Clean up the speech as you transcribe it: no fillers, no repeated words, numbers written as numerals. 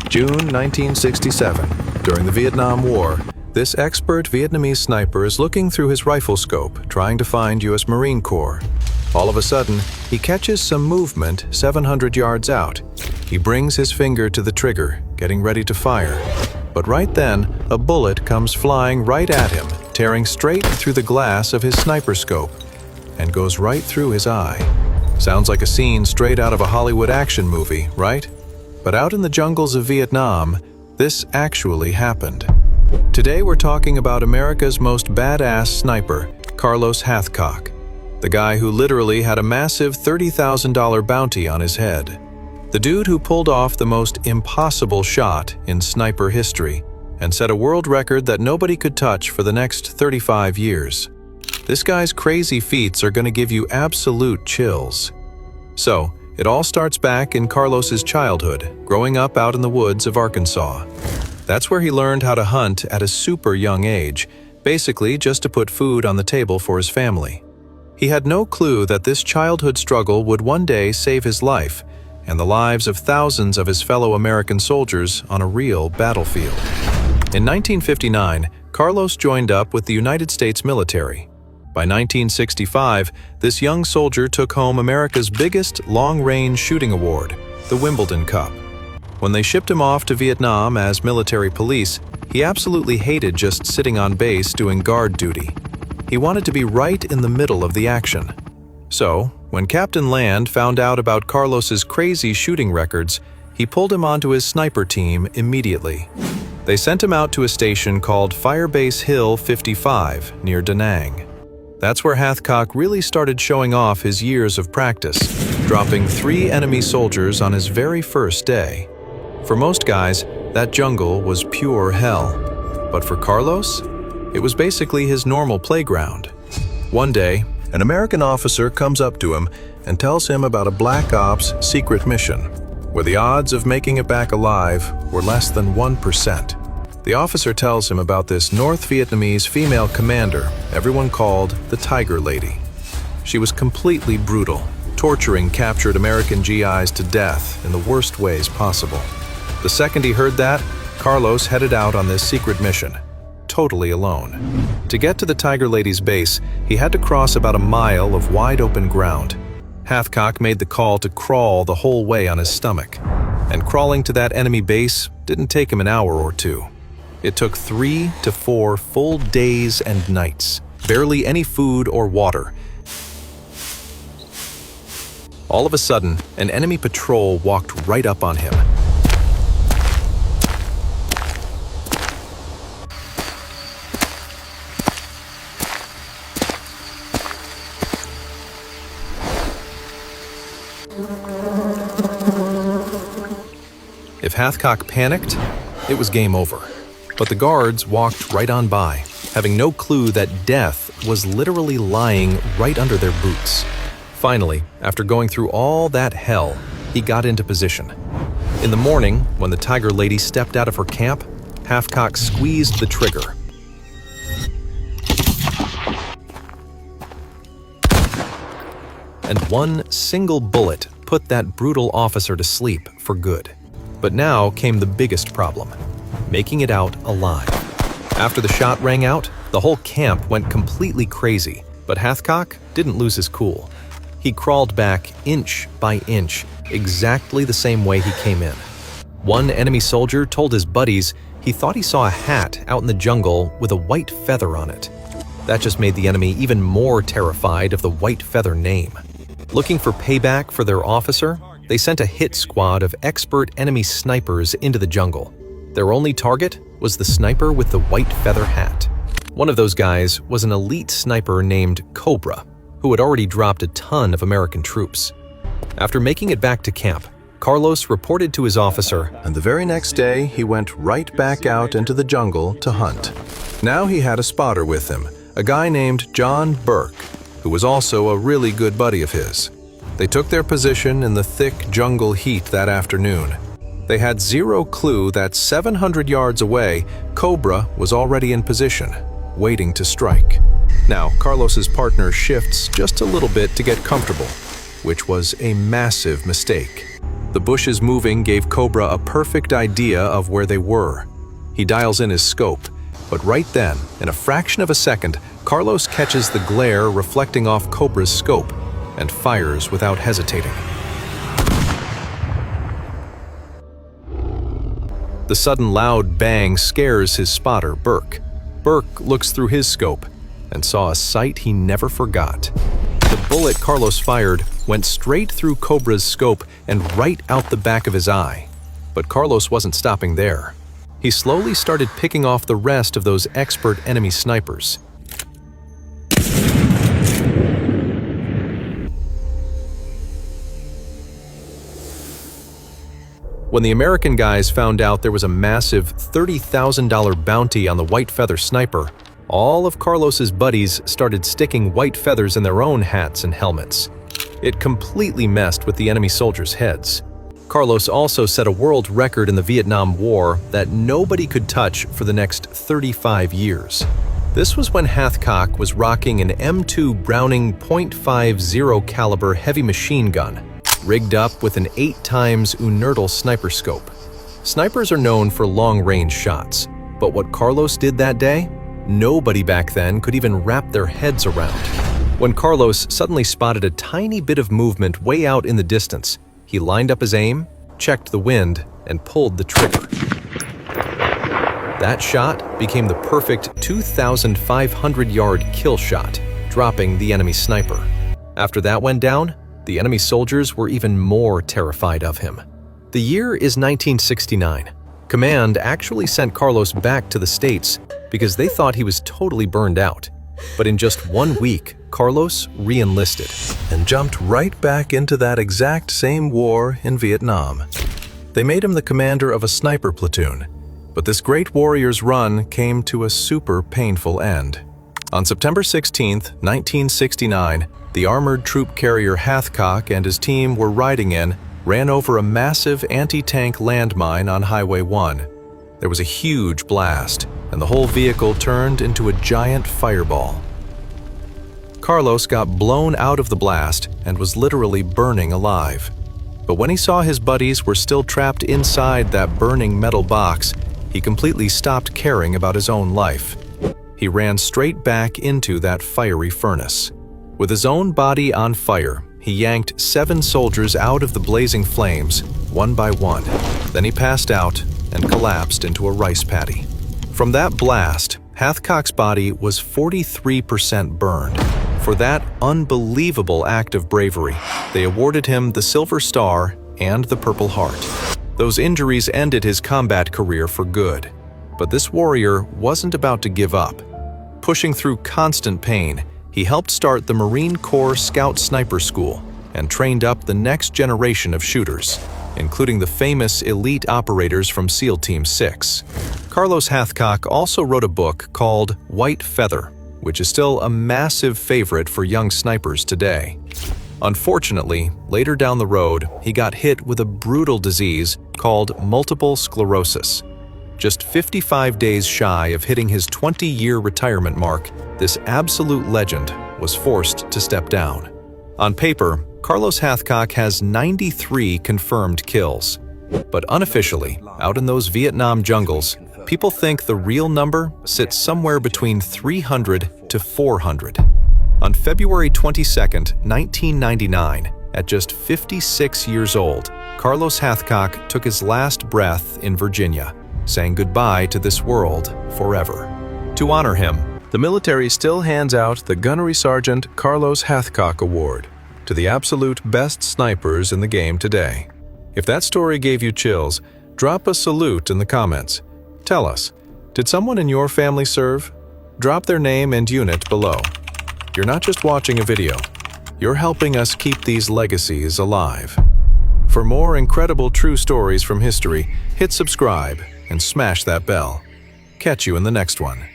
June 1967, during the Vietnam War, this expert Vietnamese sniper is looking through his rifle scope, trying to find U.S. Marine Corps. All of a sudden, he catches some movement 700 yards out. He brings his finger to the trigger, getting ready to fire. But right then, a bullet comes flying right at him, tearing straight through the glass of his sniper scope, and goes right through his eye. Sounds like a scene straight out of a Hollywood action movie, right? But out in the jungles of Vietnam, this actually happened. Today we're talking about America's most badass sniper, Carlos Hathcock, the guy who literally had a massive $30,000 bounty on his head. The dude who pulled off the most impossible shot in sniper history and set a world record that nobody could touch for the next 35 years. This guy's crazy feats are going to give you absolute chills. So, it all starts back in Carlos's childhood, growing up out in the woods of Arkansas. That's where he learned how to hunt at a super young age, basically just to put food on the table for his family. He had no clue that this childhood struggle would one day save his life and the lives of thousands of his fellow American soldiers on a real battlefield. In 1959, Carlos joined up with the United States military. By 1965, this young soldier took home America's biggest long-range shooting award, the Wimbledon Cup. When they shipped him off to Vietnam as military police, he absolutely hated just sitting on base doing guard duty. He wanted to be right in the middle of the action. So, when Captain Land found out about Carlos's crazy shooting records, he pulled him onto his sniper team immediately. They sent him out to a station called Firebase Hill 55 near Da Nang. That's where Hathcock really started showing off his years of practice, dropping 3 enemy soldiers on his very first day. For most guys, that jungle was pure hell. But for Carlos, it was basically his normal playground. One day, an American officer comes up to him and tells him about a Black Ops secret mission, where the odds of making it back alive were less than 1%. The officer tells him about this North Vietnamese female commander everyone called the Tiger Lady. She was completely brutal, torturing captured American GIs to death in the worst ways possible. The second he heard that, Carlos headed out on this secret mission, totally alone. To get to the Tiger Lady's base, he had to cross about a mile of wide-open ground. Hathcock made the call to crawl the whole way on his stomach, and crawling to that enemy base didn't take him an hour or two. It took 3 to 4 full days and nights, barely any food or water. All of a sudden, an enemy patrol walked right up on him. If Hathcock panicked, it was game over. But the guards walked right on by, having no clue that death was literally lying right under their boots. Finally, after going through all that hell, he got into position. In the morning, when the Tiger Lady stepped out of her camp, Hathcock squeezed the trigger. And one single bullet put that brutal officer to sleep for good. But now came the biggest problem: making it out alive. After the shot rang out, the whole camp went completely crazy, but Hathcock didn't lose his cool. He crawled back inch by inch, exactly the same way he came in. One enemy soldier told his buddies he thought he saw a hat out in the jungle with a white feather on it. That just made the enemy even more terrified of the white feather name. Looking for payback for their officer, they sent a hit squad of expert enemy snipers into the jungle. Their only target was the sniper with the white feather hat. One of those guys was an elite sniper named Cobra, who had already dropped a ton of American troops. After making it back to camp, Carlos reported to his officer, and the very next day he went right back out into the jungle to hunt. Now he had a spotter with him, a guy named John Burke, who was also a really good buddy of his. They took their position in the thick jungle heat that afternoon. They had zero clue that 700 yards away, Cobra was already in position, waiting to strike. Now, Carlos's partner shifts just a little bit to get comfortable, which was a massive mistake. The bushes moving gave Cobra a perfect idea of where they were. He dials in his scope, but right then, in a fraction of a second, Carlos catches the glare reflecting off Cobra's scope and fires without hesitating. The sudden loud bang scares his spotter, Burke. Burke looks through his scope and saw a sight he never forgot. The bullet Carlos fired went straight through Cobra's scope and right out the back of his eye. But Carlos wasn't stopping there. He slowly started picking off the rest of those expert enemy snipers. When the American guys found out there was a massive $30,000 bounty on the white feather sniper, all of Carlos's buddies started sticking white feathers in their own hats and helmets. It completely messed with the enemy soldiers' heads. Carlos also set a world record in the Vietnam War that nobody could touch for the next 35 years. This was when Hathcock was rocking an M2 Browning .50 caliber heavy machine gun, rigged up with an 8x Unertl sniper scope. Snipers are known for long-range shots, but what Carlos did that day, nobody back then could even wrap their heads around. When Carlos suddenly spotted a tiny bit of movement way out in the distance, he lined up his aim, checked the wind, and pulled the trigger. That shot became the perfect 2,500-yard kill shot, dropping the enemy sniper. After that went down, the enemy soldiers were even more terrified of him. The year is 1969. Command actually sent Carlos back to the States because they thought he was totally burned out. But in just 1 week, Carlos re-enlisted and jumped right back into that exact same war in Vietnam. They made him the commander of a sniper platoon, but this great warrior's run came to a super painful end. On September 16, 1969, the armored troop carrier Hathcock and his team were riding in ran over a massive anti-tank landmine on Highway 1. There was a huge blast, and the whole vehicle turned into a giant fireball. Carlos got blown out of the blast and was literally burning alive. But when he saw his buddies were still trapped inside that burning metal box, he completely stopped caring about his own life. He ran straight back into that fiery furnace. With his own body on fire, he yanked 7 soldiers out of the blazing flames, one by one. Then he passed out and collapsed into a rice paddy. From that blast, Hathcock's body was 43% burned. For that unbelievable act of bravery, they awarded him the Silver Star and the Purple Heart. Those injuries ended his combat career for good. But this warrior wasn't about to give up. Pushing through constant pain, he helped start the Marine Corps Scout Sniper School and trained up the next generation of shooters, including the famous elite operators from SEAL Team 6. Carlos Hathcock also wrote a book called White Feather, which is still a massive favorite for young snipers today. Unfortunately, later down the road, he got hit with a brutal disease called multiple sclerosis. Just 55 days shy of hitting his 20-year retirement mark, this absolute legend was forced to step down. On paper, Carlos Hathcock has 93 confirmed kills. But unofficially, out in those Vietnam jungles, people think the real number sits somewhere between 300 to 400. On February 22, 1999, at just 56 years old, Carlos Hathcock took his last breath in Virginia, saying goodbye to this world forever. To honor him, the military still hands out the Gunnery Sergeant Carlos Hathcock Award to the absolute best snipers in the game today. If that story gave you chills, drop a salute in the comments. Tell us, did someone in your family serve? Drop their name and unit below. You're not just watching a video, you're helping us keep these legacies alive. For more incredible true stories from history, hit subscribe and smash that bell. Catch you in the next one.